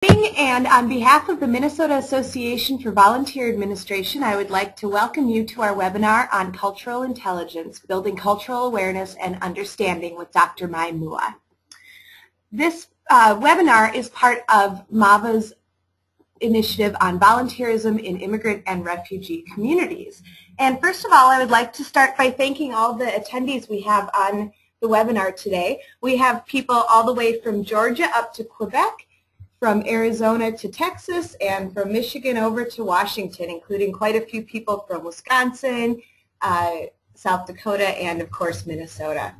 And on behalf of the Minnesota Association for Volunteer Administration, I would like to welcome you to our webinar on cultural intelligence, building cultural awareness and understanding with Dr. Mai Mua. This webinar is part of MAVA's initiative on volunteerism in immigrant and refugee communities. And first of all, I would like to start by thanking all the attendees we have on the webinar today. We have people all the way from Georgia up to Quebec, from Arizona to Texas, and from Michigan over to Washington, including quite a few people from Wisconsin, South Dakota, and of course Minnesota.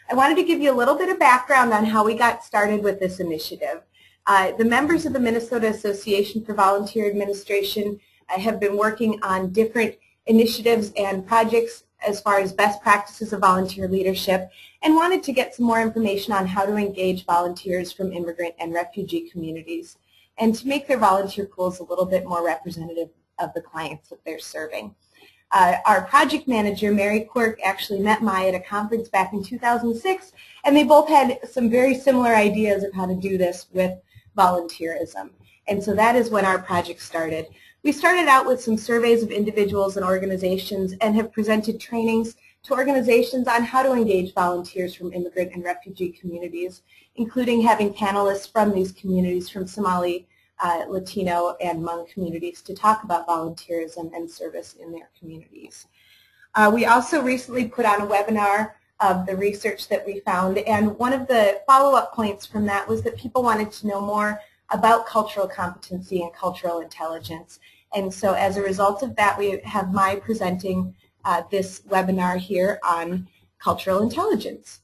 I wanted to give you a little bit of background on how we got started with this initiative. The members of the Minnesota Association for Volunteer Administration have been working on different initiatives and projects as far as best practices of volunteer leadership, and wanted to get some more information on how to engage volunteers from immigrant and refugee communities and to make their volunteer pools a little bit more representative of the clients that they're serving. Our project manager, Mary Quirk, actually met Mai at a conference back in 2006, and they both had some very similar ideas of how to do this with volunteerism. And so that is when our project started. We started out with some surveys of individuals and organizations and have presented trainings to organizations on how to engage volunteers from immigrant and refugee communities, including having panelists from these communities, from Somali, Latino, and Hmong communities, to talk about volunteerism and service in their communities. We also recently put on a webinar of the research that we found, and one of the follow-up points from that was that people wanted to know more about cultural competency and cultural intelligence. And so as a result of that, we have Mai presenting this webinar here on cultural intelligence.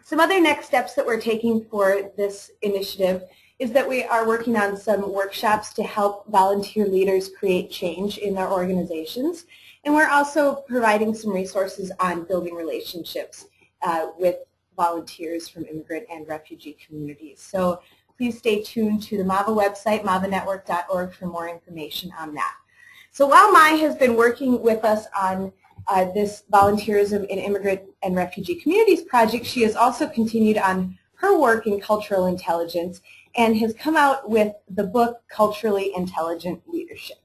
Some other next steps that we're taking for this initiative is that we are working on some workshops to help volunteer leaders create change in their organizations. And we're also providing some resources on building relationships with volunteers from immigrant and refugee communities. So please stay tuned to the MAVA website, mavanetwork.org, for more information on that. So while Mai has been working with us on this volunteerism in immigrant and refugee communities project, she has also continued on her work in cultural intelligence and has come out with the book Culturally Intelligent Leadership.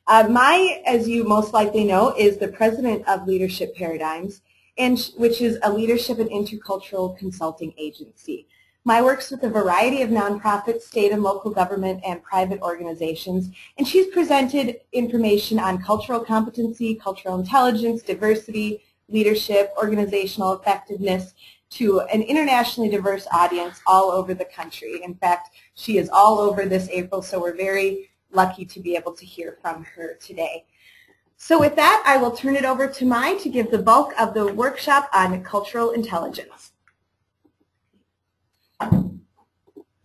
Mai, as you most likely know, is the president of Leadership Paradigms, which is a leadership and intercultural consulting agency. Mai works with a variety of nonprofits, state and local government, and private organizations, and she's presented information on cultural competency, cultural intelligence, diversity, leadership, organizational effectiveness to an internationally diverse audience all over the country. In fact, she is all over this April, so we're very lucky to be able to hear from her today. So with that, I will turn it over to Mai to give the bulk of the workshop on cultural intelligence.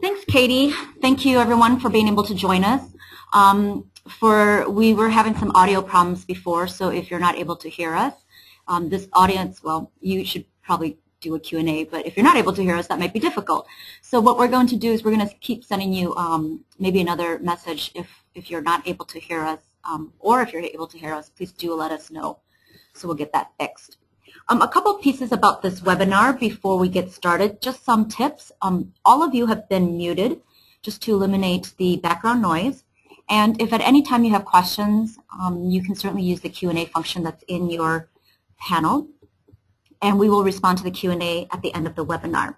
Thanks, Katie. Thank you, everyone, for being able to join us. We were having some audio problems before, so if you're not able to hear us, this audience, well, you should probably do a Q&A, but if you're not able to hear us, that might be difficult. So what we're going to do is we're going to keep sending you maybe another message if you're not able to hear us, or if you're able to hear us, please do let us know, so we'll get that fixed. A couple pieces about this webinar before we get started, just some tips. All of you have been muted just to eliminate the background noise. And if at any time you have questions, you can certainly use the Q&A function that's in your panel. And we will respond to the Q&A at the end of the webinar.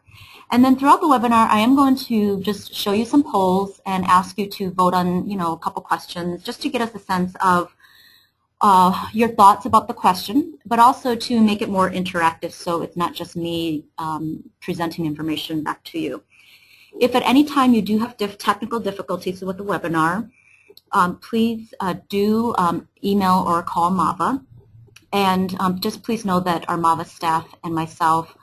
And then throughout the webinar, I am going to just show you some polls and ask you to vote on, a couple questions just to get us a sense of your thoughts about the question, but also to make it more interactive so it's not just me presenting information back to you. If at any time you do have technical difficulties with the webinar, please do email or call MAVA. And just please know that our MAVA staff and myself,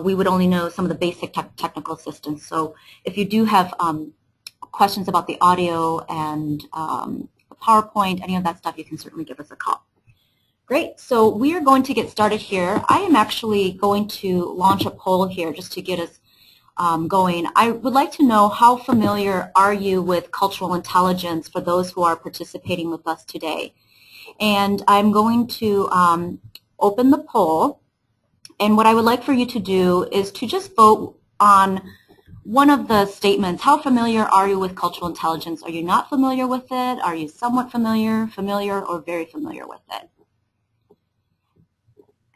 we would only know some of the basic technical assistance. So if you do have questions about the audio and PowerPoint, any of that stuff, you can certainly give us a call. Great. So we are going to get started here. I am actually going to launch a poll here just to get us going. I would like to know, how familiar are you with cultural intelligence for those who are participating with us today? And I'm going to open the poll. And what I would like for you to do is to just vote on one of the statements, how familiar are you with cultural intelligence? Are you not familiar with it? Are you somewhat familiar, or very familiar with it?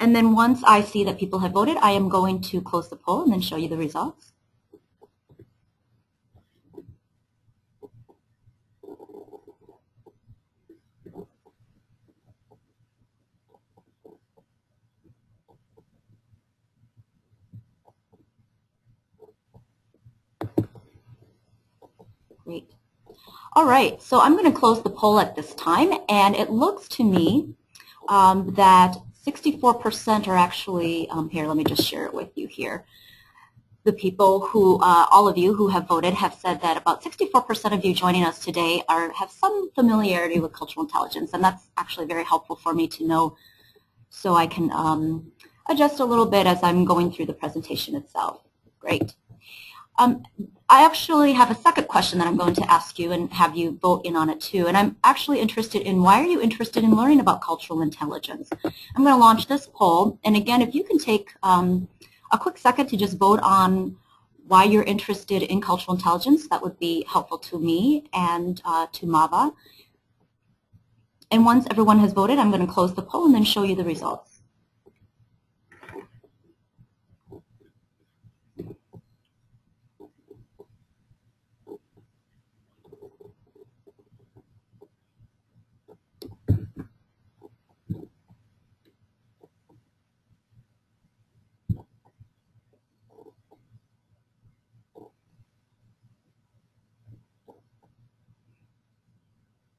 And then once I see that people have voted, I am going to close the poll and then show you the results. Great. All right, so I'm going to close the poll at this time, and it looks to me that 64% are actually, here, let me just share it with you here. The people who, all of you who have voted have said that about 64% of you joining us today have some familiarity with cultural intelligence, and that's actually very helpful for me to know so I can adjust a little bit as I'm going through the presentation itself. Great. I actually have a second question that I'm going to ask you and have you vote in on it too. And I'm actually interested in, why are you interested in learning about cultural intelligence? I'm going to launch this poll. And again, if you can take a quick second to just vote on why you're interested in cultural intelligence, that would be helpful to me and to Mava. And once everyone has voted, I'm going to close the poll and then show you the results.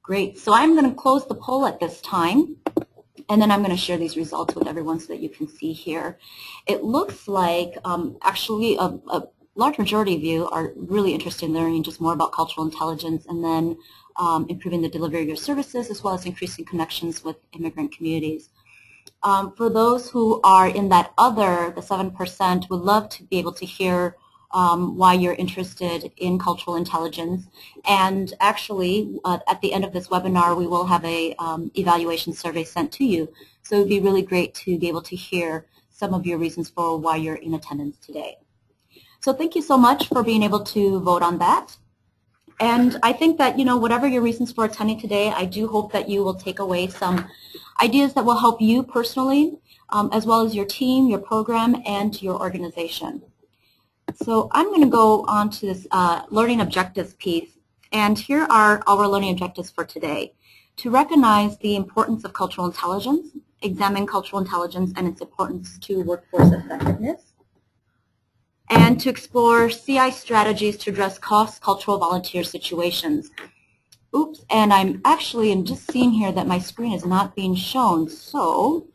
Great. So I'm going to close the poll at this time, and then I'm going to share these results with everyone so that you can see here. It looks like actually a large majority of you are really interested in learning just more about cultural intelligence and then improving the delivery of your services as well as increasing connections with immigrant communities. For those who are in that other, the 7%, would love to be able to hear why you're interested in cultural intelligence. And actually, at the end of this webinar, we will have a evaluation survey sent to you. So it would be really great to be able to hear some of your reasons for why you're in attendance today. So thank you so much for being able to vote on that. And I think that, you know, whatever your reasons for attending today, I do hope that you will take away some ideas that will help you personally, as well as your team, your program, and your organization. So I'm going to go on to this learning objectives piece, and here are our learning objectives for today. To recognize the importance of cultural intelligence, examine cultural intelligence and its importance to workforce effectiveness, and to explore CI strategies to address cross-cultural volunteer situations. Oops, and I'm just seeing here that my screen is not being shown, so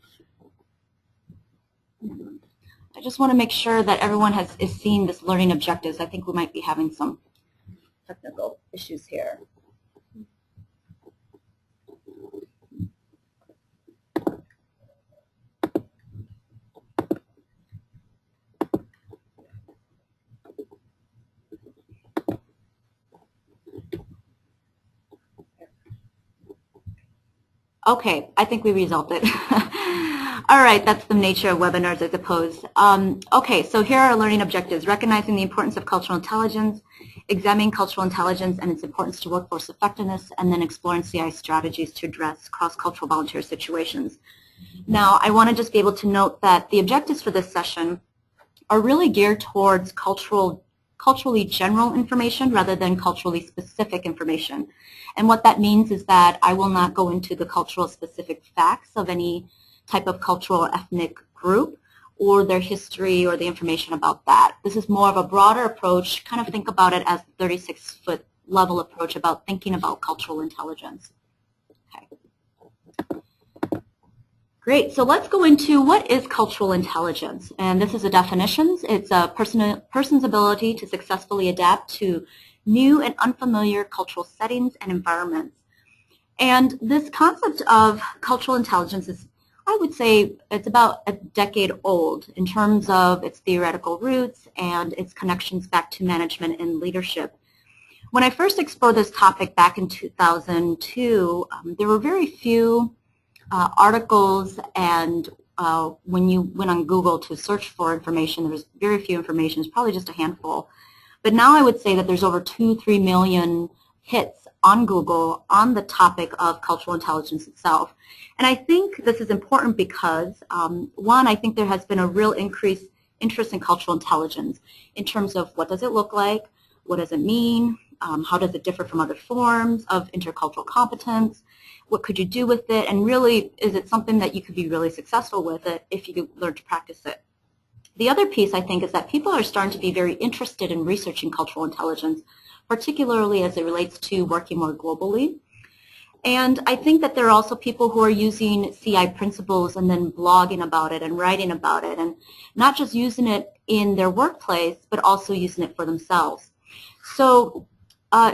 I just want to make sure that everyone is seeing this learning objectives. I think we might be having some technical issues here. Okay, I think we resolved it. All right, that's the nature of webinars, I suppose. Okay, so here are our learning objectives: recognizing the importance of cultural intelligence, examining cultural intelligence and its importance to workforce effectiveness, and then exploring CI strategies to address cross-cultural volunteer situations. Now, I want to just be able to note that the objectives for this session are really geared towards culturally general information rather than culturally specific information. And what that means is that I will not go into the cultural specific facts of any type of cultural or ethnic group or their history or the information about that. This is more of a broader approach. Kind of think about it as the 36-foot level approach about thinking about cultural intelligence. Okay. Great, so let's go into what is cultural intelligence. And this is a definition. It's a person's ability to successfully adapt to new and unfamiliar cultural settings and environments. And this concept of cultural intelligence is, I would say, it's about a decade old in terms of its theoretical roots and its connections back to management and leadership. When I first explored this topic back in 2002, there were very few articles, and when you went on Google to search for information, there was very few information. It's probably just a handful. But now I would say that there's over 2-3 million hits on Google on the topic of cultural intelligence itself. And I think this is important because, one, I think there has been a real increased interest in cultural intelligence in terms of what does it look like, what does it mean, how does it differ from other forms of intercultural competence, what could you do with it, and really, is it something that you could be really successful with it if you learn to practice it. The other piece, I think, is that people are starting to be very interested in researching cultural intelligence, particularly as it relates to working more globally. And I think that there are also people who are using CI principles and then blogging about it and writing about it, and not just using it in their workplace, but also using it for themselves. So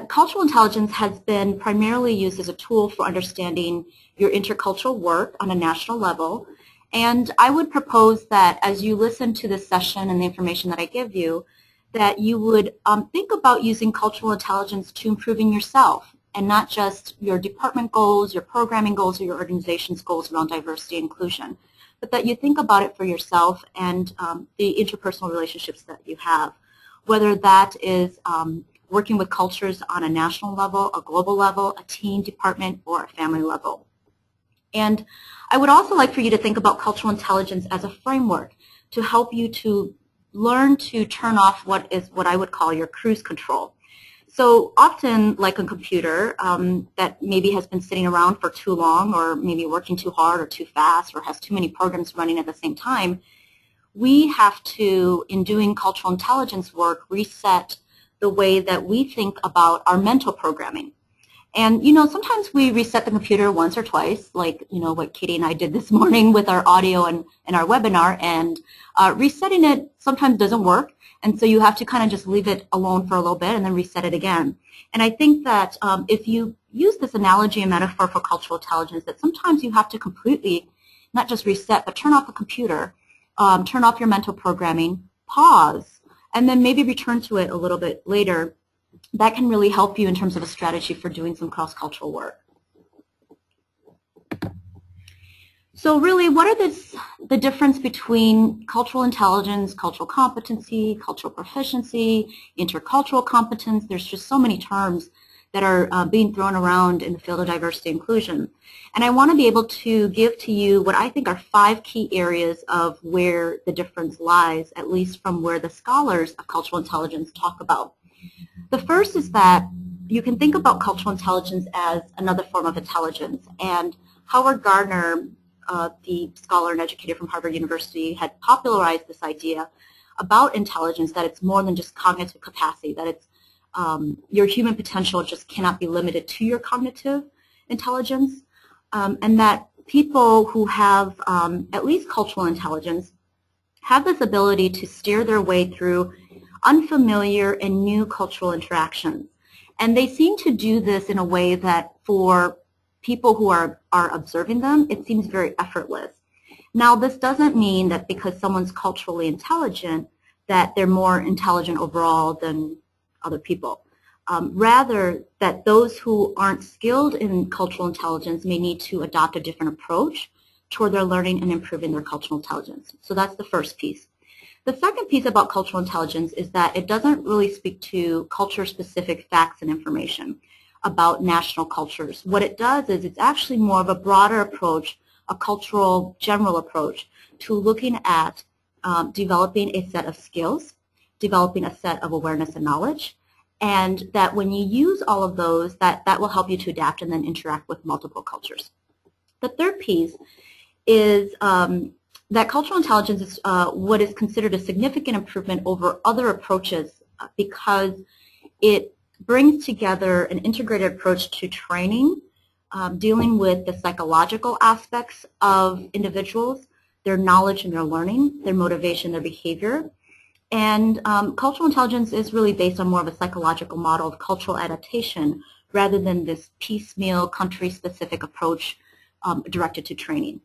cultural intelligence has been primarily used as a tool for understanding your intercultural work on a national level. And I would propose that as you listen to this session and the information that I give you, that you would think about using cultural intelligence to improving yourself, and not just your department goals, your programming goals, or your organization's goals around diversity and inclusion, but that you think about it for yourself and the interpersonal relationships that you have, whether that is working with cultures on a national level, a global level, a team, department, or a family level. And I would also like for you to think about cultural intelligence as a framework to help you to learn to turn off what I would call your cruise control. So often, like a computer that maybe has been sitting around for too long, or maybe working too hard or too fast, or has too many programs running at the same time, we have to, in doing cultural intelligence work, reset the way that we think about our mental programming. And, sometimes we reset the computer once or twice, like, what Katie and I did this morning with our audio and our webinar, and resetting it sometimes doesn't work. And so you have to kind of just leave it alone for a little bit and then reset it again. And I think that if you use this analogy and metaphor for cultural intelligence, that sometimes you have to completely not just reset, but turn off the computer, turn off your mental programming, pause, and then maybe return to it a little bit later. That can really help you in terms of a strategy for doing some cross-cultural work. So really, what are the difference between cultural intelligence, cultural competency, cultural proficiency, intercultural competence? There's just so many terms that are being thrown around in the field of diversity and inclusion. And I want to be able to give to you what I think are 5 key areas of where the difference lies, at least from where the scholars of cultural intelligence talk about. The first is that you can think about cultural intelligence as another form of intelligence. And Howard Gardner, the scholar and educator from Harvard University, had popularized this idea about intelligence, that it's more than just cognitive capacity, that it's your human potential just cannot be limited to your cognitive intelligence, and that people who have at least cultural intelligence have this ability to steer their way through unfamiliar and new cultural interactions. And they seem to do this in a way that for people who are observing them, it seems very effortless. Now, this doesn't mean that because someone's culturally intelligent that they're more intelligent overall than other people. Rather, that those who aren't skilled in cultural intelligence may need to adopt a different approach toward their learning and improving their cultural intelligence. So that's the first piece. The second piece about cultural intelligence is that it doesn't really speak to culture-specific facts and information about national cultures. What it does is it's actually more of a broader approach, a cultural general approach to looking at developing a set of skills, developing a set of awareness and knowledge, and that when you use all of those, that will help you to adapt and then interact with multiple cultures. The third piece is that cultural intelligence is what is considered a significant improvement over other approaches because it brings together an integrated approach to training, dealing with the psychological aspects of individuals, their knowledge and their learning, their motivation, their behavior. And cultural intelligence is really based on more of a psychological model of cultural adaptation rather than this piecemeal, country-specific approach directed to training.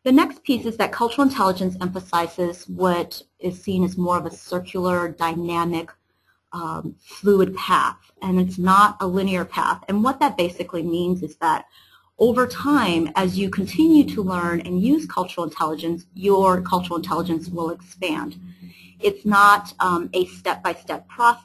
The next piece is that cultural intelligence emphasizes what is seen as more of a circular, dynamic, fluid path, and it's not a linear path. And what that basically means is that over time, as you continue to learn and use cultural intelligence, your cultural intelligence will expand. It's not a step-by-step process.